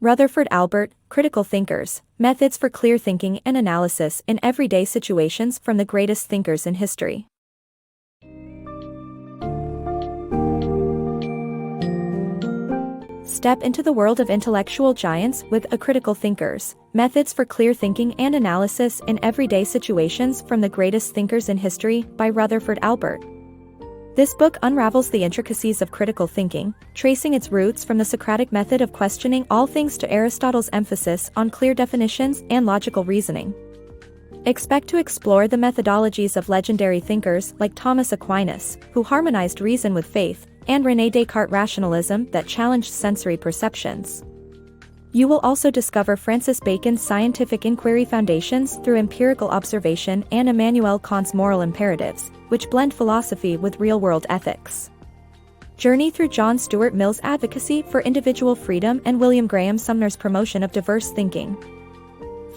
Rutherford Albert, Critical Thinkers, Methods for Clear Thinking and Analysis in Everyday Situations from the Greatest Thinkers in History. Step into the world of intellectual giants with A Critical Thinkers, Methods for Clear Thinking and Analysis in Everyday Situations from the Greatest Thinkers in History by Rutherford Albert. This book unravels the intricacies of critical thinking, tracing its roots from the Socratic method of questioning all things to Aristotle's emphasis on clear definitions and logical reasoning. Expect to explore the methodologies of legendary thinkers like Thomas Aquinas, who harmonized reason with faith, and René Descartes' rationalism that challenged sensory perceptions. You will also discover Francis Bacon's scientific inquiry foundations through empirical observation and Immanuel Kant's moral imperatives, which blend philosophy with real-world ethics. Journey through John Stuart Mill's advocacy for individual freedom and William Graham Sumner's promotion of diverse thinking.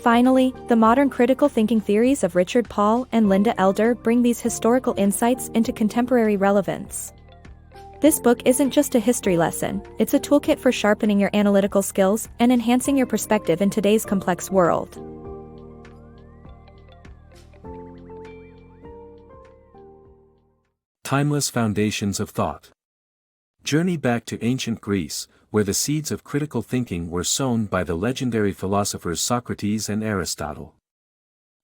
Finally, the modern critical thinking theories of Richard Paul and Linda Elder bring these historical insights into contemporary relevance. This book isn't just a history lesson, it's a toolkit for sharpening your analytical skills and enhancing your perspective in today's complex world. Timeless Foundations of Thought. Journey back to ancient Greece, where the seeds of critical thinking were sown by the legendary philosophers Socrates and Aristotle.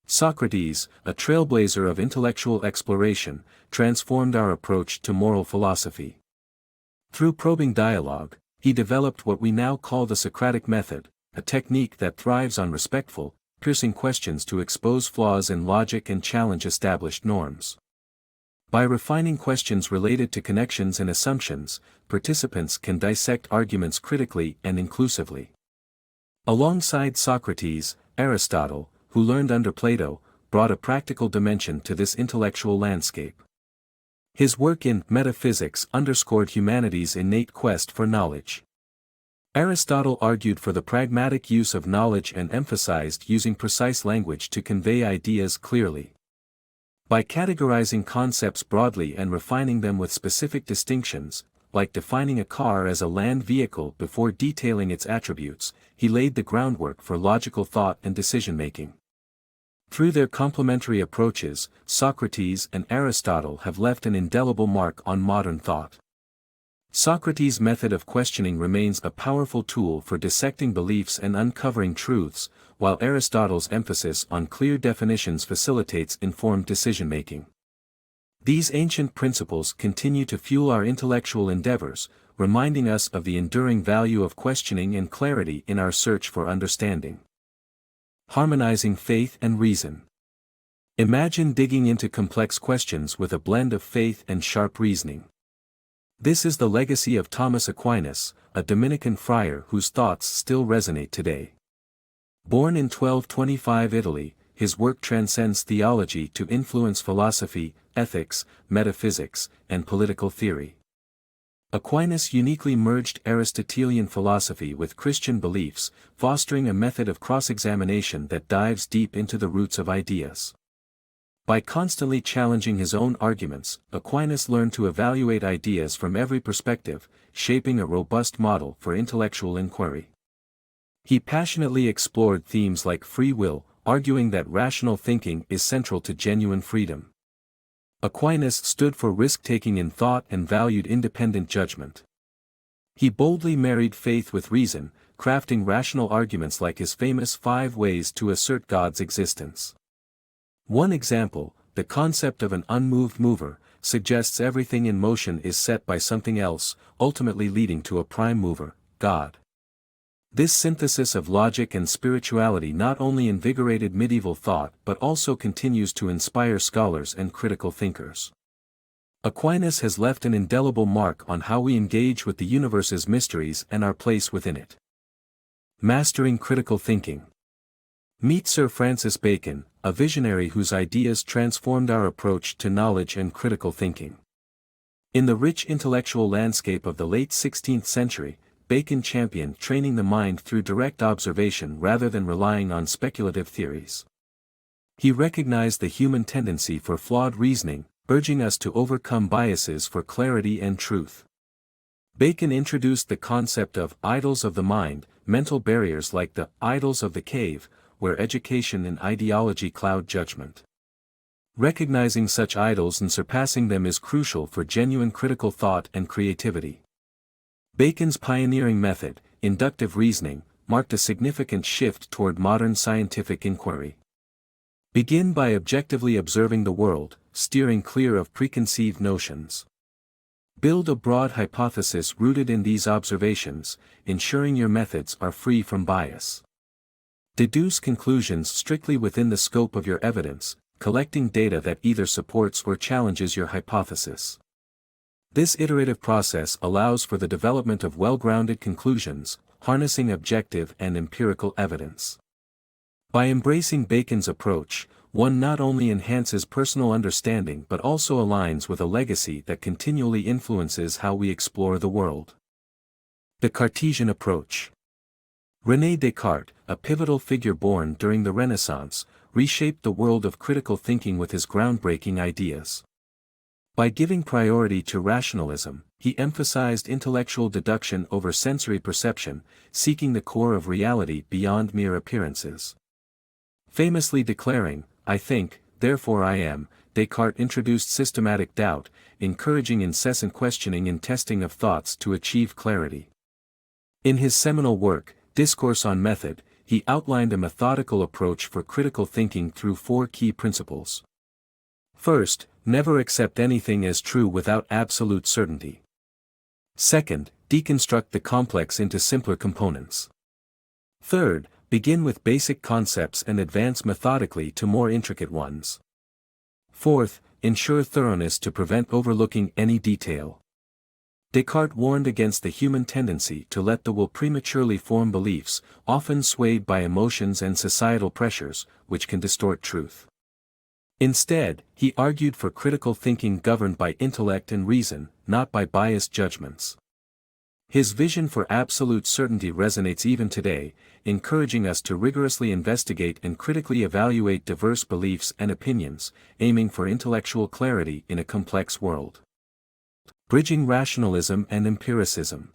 Socrates, a trailblazer of intellectual exploration, transformed our approach to moral philosophy. Through probing dialogue, he developed what we now call the Socratic method, a technique that thrives on respectful, piercing questions to expose flaws in logic and challenge established norms. By refining questions related to connections and assumptions, participants can dissect arguments critically and inclusively. Alongside Socrates, Aristotle, who learned under Plato, brought a practical dimension to this intellectual landscape. His work in Metaphysics underscored humanity's innate quest for knowledge. Aristotle argued for the pragmatic use of knowledge and emphasized using precise language to convey ideas clearly. By categorizing concepts broadly and refining them with specific distinctions, like defining a car as a land vehicle before detailing its attributes, he laid the groundwork for logical thought and decision-making. Through their complementary approaches, Socrates and Aristotle have left an indelible mark on modern thought. Socrates' method of questioning remains a powerful tool for dissecting beliefs and uncovering truths, while Aristotle's emphasis on clear definitions facilitates informed decision-making. These ancient principles continue to fuel our intellectual endeavors, reminding us of the enduring value of questioning and clarity in our search for understanding. Harmonizing faith and reason. Imagine digging into complex questions with a blend of faith and sharp reasoning. This is the legacy of Thomas Aquinas, a Dominican friar whose thoughts still resonate today. Born in 1225 Italy, his work transcends theology to influence philosophy, ethics, metaphysics, and political theory. Aquinas uniquely merged Aristotelian philosophy with Christian beliefs, fostering a method of cross-examination that dives deep into the roots of ideas. By constantly challenging his own arguments, Aquinas learned to evaluate ideas from every perspective, shaping a robust model for intellectual inquiry. He passionately explored themes like free will, arguing that rational thinking is central to genuine freedom. Aquinas stood for risk-taking in thought and valued independent judgment. He boldly married faith with reason, crafting rational arguments like his famous 5 ways to assert God's existence. One example, the concept of an unmoved mover, suggests everything in motion is set by something else, ultimately leading to a prime mover, God. This synthesis of logic and spirituality not only invigorated medieval thought but also continues to inspire scholars and critical thinkers. Aquinas has left an indelible mark on how we engage with the universe's mysteries and our place within it. Mastering critical thinking. Meet Sir Francis Bacon, a visionary whose ideas transformed our approach to knowledge and critical thinking. In the rich intellectual landscape of the late 16th century, Bacon championed training the mind through direct observation rather than relying on speculative theories. He recognized the human tendency for flawed reasoning, urging us to overcome biases for clarity and truth. Bacon introduced the concept of idols of the mind, mental barriers like the idols of the cave, where education and ideology cloud judgment. Recognizing such idols and surpassing them is crucial for genuine critical thought and creativity. Bacon's pioneering method, inductive reasoning, marked a significant shift toward modern scientific inquiry. Begin by objectively observing the world, steering clear of preconceived notions. Build a broad hypothesis rooted in these observations, ensuring your methods are free from bias. Deduce conclusions strictly within the scope of your evidence, collecting data that either supports or challenges your hypothesis. This iterative process allows for the development of well-grounded conclusions, harnessing objective and empirical evidence. By embracing Bacon's approach, one not only enhances personal understanding but also aligns with a legacy that continually influences how we explore the world. The Cartesian Approach. René Descartes, a pivotal figure born during the Renaissance, reshaped the world of critical thinking with his groundbreaking ideas. By giving priority to rationalism, he emphasized intellectual deduction over sensory perception, seeking the core of reality beyond mere appearances. Famously declaring, "I think, therefore I am," Descartes introduced systematic doubt, encouraging incessant questioning and testing of thoughts to achieve clarity. In his seminal work, Discourse on Method, he outlined a methodical approach for critical thinking through 4 key principles. First, never accept anything as true without absolute certainty. Second, deconstruct the complex into simpler components. Third, begin with basic concepts and advance methodically to more intricate ones. Fourth, ensure thoroughness to prevent overlooking any detail. Descartes warned against the human tendency to let the will prematurely form beliefs, often swayed by emotions and societal pressures, which can distort truth. Instead, he argued for critical thinking governed by intellect and reason, not by biased judgments. His vision for absolute certainty resonates even today, encouraging us to rigorously investigate and critically evaluate diverse beliefs and opinions, aiming for intellectual clarity in a complex world. Bridging rationalism and empiricism.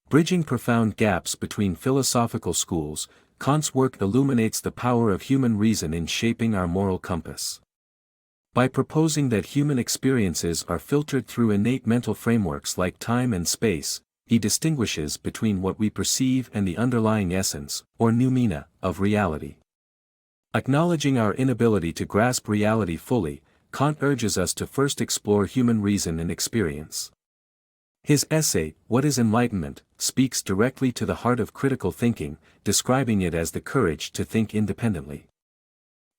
Bridging profound gaps between philosophical schools, Kant's work illuminates the power of human reason in shaping our moral compass. By proposing that human experiences are filtered through innate mental frameworks like time and space, he distinguishes between what we perceive and the underlying essence, or noumena, of reality. Acknowledging our inability to grasp reality fully, Kant urges us to first explore human reason and experience. His essay, What is Enlightenment?, speaks directly to the heart of critical thinking, describing it as the courage to think independently.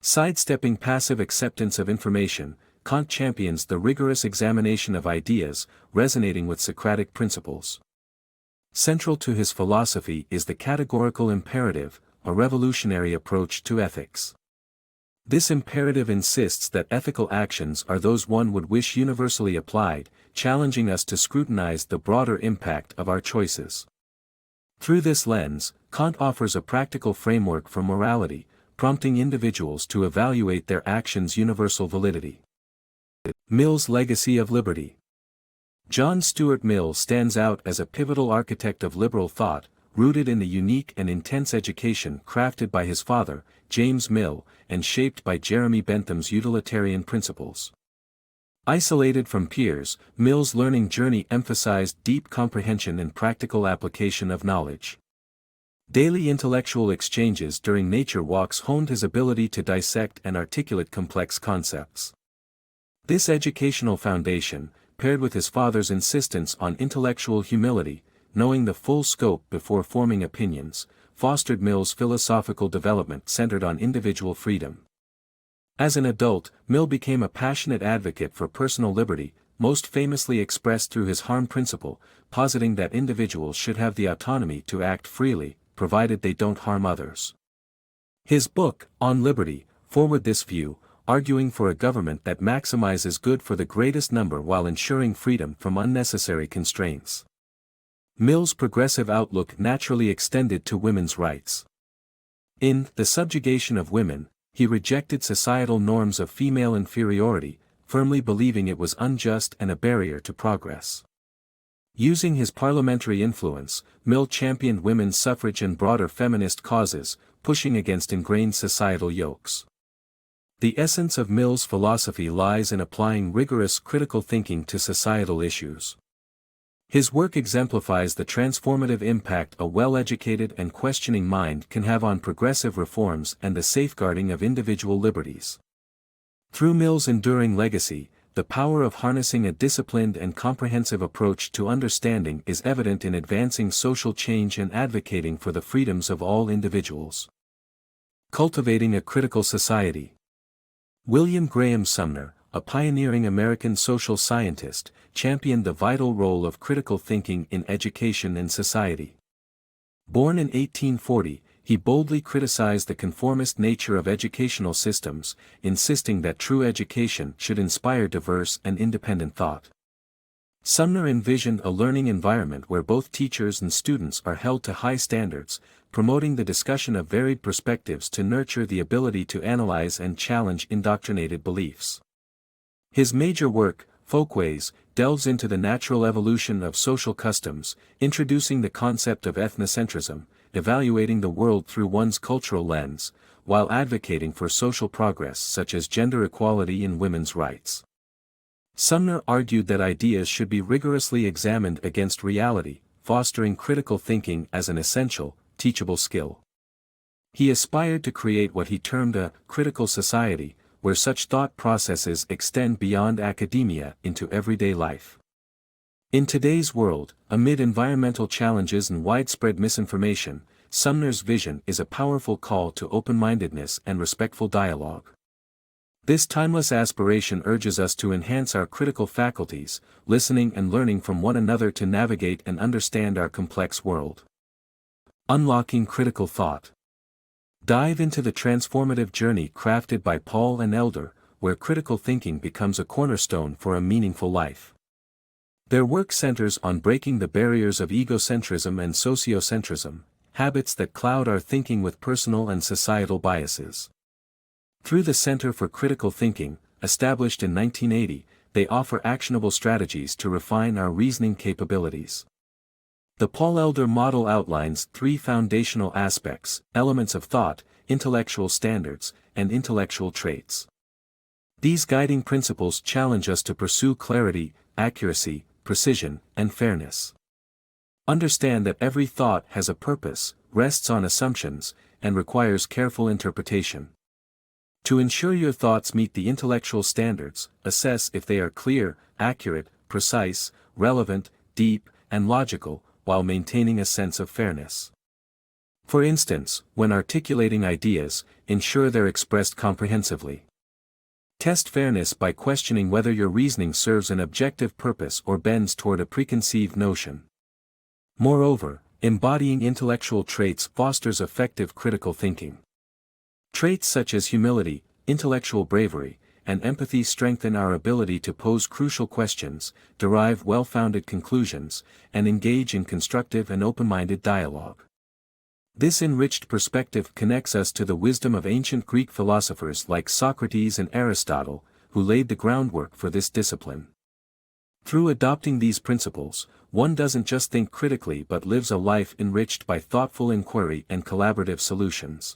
Sidestepping passive acceptance of information, Kant champions the rigorous examination of ideas, resonating with Socratic principles. Central to his philosophy is the categorical imperative, a revolutionary approach to ethics. This imperative insists that ethical actions are those one would wish universally applied, challenging us to scrutinize the broader impact of our choices. Through this lens, Kant offers a practical framework for morality, prompting individuals to evaluate their actions' universal validity. Mill's legacy of liberty. John Stuart Mill stands out as a pivotal architect of liberal thought, rooted in the unique and intense education crafted by his father, James Mill, and shaped by Jeremy Bentham's utilitarian principles. Isolated from peers, Mill's learning journey emphasized deep comprehension and practical application of knowledge. Daily intellectual exchanges during nature walks honed his ability to dissect and articulate complex concepts. This educational foundation, paired with his father's insistence on intellectual humility, knowing the full scope before forming opinions, fostered Mill's philosophical development centered on individual freedom. As an adult, Mill became a passionate advocate for personal liberty, most famously expressed through his harm principle, positing that individuals should have the autonomy to act freely, provided they don't harm others. His book, On Liberty, forwarded this view, arguing for a government that maximizes good for the greatest number while ensuring freedom from unnecessary constraints. Mill's progressive outlook naturally extended to women's rights. In The Subjugation of Women, he rejected societal norms of female inferiority, firmly believing it was unjust and a barrier to progress. Using his parliamentary influence, Mill championed women's suffrage and broader feminist causes, pushing against ingrained societal yokes. The essence of Mill's philosophy lies in applying rigorous critical thinking to societal issues. His work exemplifies the transformative impact a well-educated and questioning mind can have on progressive reforms and the safeguarding of individual liberties. Through Mill's enduring legacy, the power of harnessing a disciplined and comprehensive approach to understanding is evident in advancing social change and advocating for the freedoms of all individuals. Cultivating a critical society. William Graham Sumner, a pioneering American social scientist, championed the vital role of critical thinking in education and society. Born in 1840, he boldly criticized the conformist nature of educational systems, insisting that true education should inspire diverse and independent thought. Sumner envisioned a learning environment where both teachers and students are held to high standards, promoting the discussion of varied perspectives to nurture the ability to analyze and challenge indoctrinated beliefs. His major work, Folkways, delves into the natural evolution of social customs, introducing the concept of ethnocentrism, evaluating the world through one's cultural lens, while advocating for social progress such as gender equality and women's rights. Sumner argued that ideas should be rigorously examined against reality, fostering critical thinking as an essential, teachable skill. He aspired to create what he termed a critical society, where such thought processes extend beyond academia into everyday life. In today's world, amid environmental challenges and widespread misinformation, Sumner's vision is a powerful call to open-mindedness and respectful dialogue. This timeless aspiration urges us to enhance our critical faculties, listening and learning from one another to navigate and understand our complex world. Unlocking critical thought. Dive into the transformative journey crafted by Paul and Elder, where critical thinking becomes a cornerstone for a meaningful life. Their work centers on breaking the barriers of egocentrism and sociocentrism, habits that cloud our thinking with personal and societal biases. Through the Center for Critical Thinking, established in 1980, they offer actionable strategies to refine our reasoning capabilities. The Paul Elder model outlines 3 foundational aspects: elements of thought, intellectual standards, and intellectual traits. These guiding principles challenge us to pursue clarity, accuracy, precision, and fairness. Understand that every thought has a purpose, rests on assumptions, and requires careful interpretation. To ensure your thoughts meet the intellectual standards, assess if they are clear, accurate, precise, relevant, deep, and logical, while maintaining a sense of fairness. For instance, when articulating ideas, ensure they're expressed comprehensively. Test fairness by questioning whether your reasoning serves an objective purpose or bends toward a preconceived notion. Moreover, embodying intellectual traits fosters effective critical thinking. Traits such as humility, intellectual bravery, and empathy strengthen our ability to pose crucial questions, derive well-founded conclusions, and engage in constructive and open-minded dialogue. This enriched perspective connects us to the wisdom of ancient Greek philosophers like Socrates and Aristotle, who laid the groundwork for this discipline. Through adopting these principles, one doesn't just think critically but lives a life enriched by thoughtful inquiry and collaborative solutions.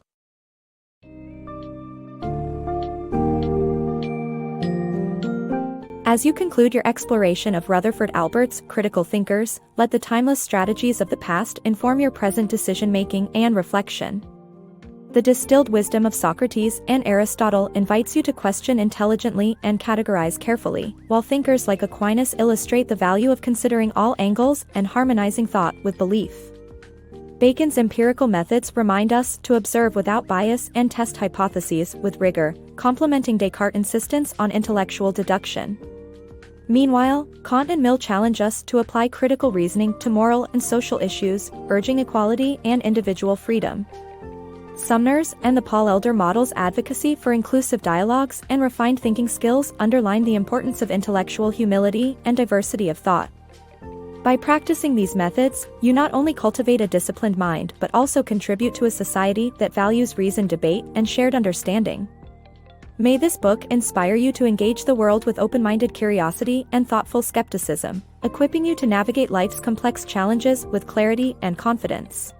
As you conclude your exploration of Rutherford Albert's critical thinkers, let the timeless strategies of the past inform your present decision-making and reflection. The distilled wisdom of Socrates and Aristotle invites you to question intelligently and categorize carefully, while thinkers like Aquinas illustrate the value of considering all angles and harmonizing thought with belief. Bacon's empirical methods remind us to observe without bias and test hypotheses with rigor, complementing Descartes' insistence on intellectual deduction. Meanwhile, Kant and Mill challenge us to apply critical reasoning to moral and social issues, urging equality and individual freedom. Sumner's and the Paul Elder model's advocacy for inclusive dialogues and refined thinking skills underline the importance of intellectual humility and diversity of thought. By practicing these methods, you not only cultivate a disciplined mind but also contribute to a society that values reasoned debate and shared understanding. May this book inspire you to engage the world with open-minded curiosity and thoughtful skepticism, equipping you to navigate life's complex challenges with clarity and confidence.